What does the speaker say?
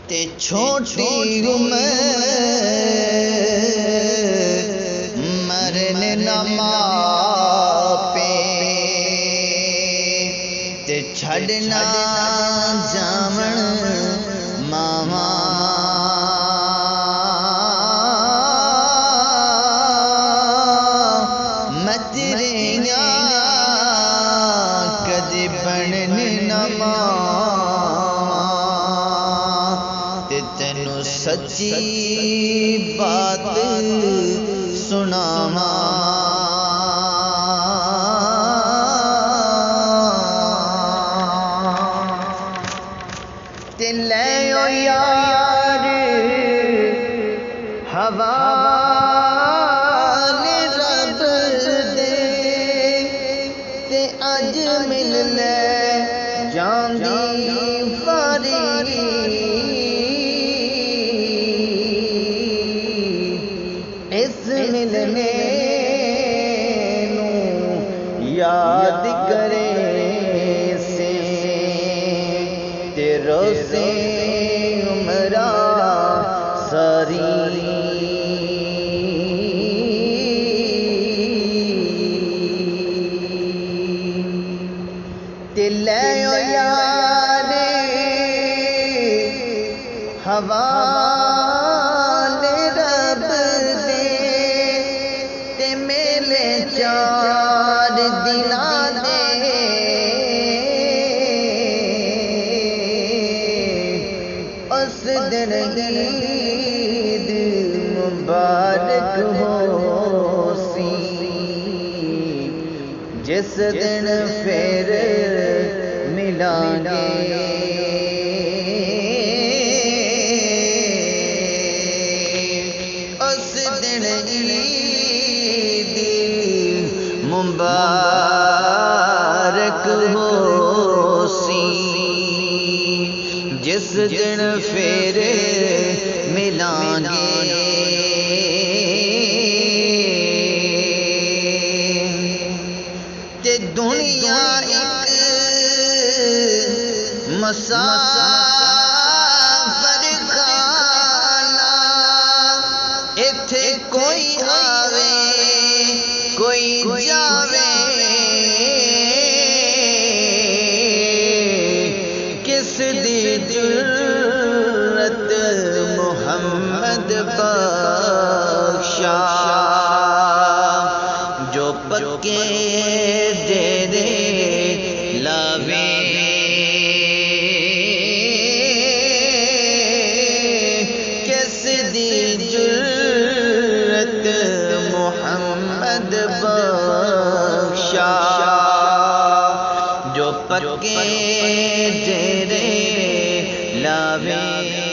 تے چھوٹی عمر مرن نہ ماپے تے چھڑنا جاون ماما متریاں کدی بنن نہ تے تینو سچی بات سناواں تے لے او یار حوالے رب دے تے اج مل لے جاندی فاری اس ملنے نو یاد کرے سے تے روزے عمرہ ساری تے لے او یار حوالے رب دے تے میلے چار دلاں دے اس دن عید مبارک ہو سی جس دن پھر ملیں گے اس دن عید مبارک ہو سی جس دن پھر ملیں گے تے دنیا ایک مسافر خانہ ایتھے کوئی آوے کوئی جاوے کس دی جرت محمد بخشا جو پکے ڈیرے لاوے کس دی جرت محمد بخشا جو پکے ڈیرے لاوے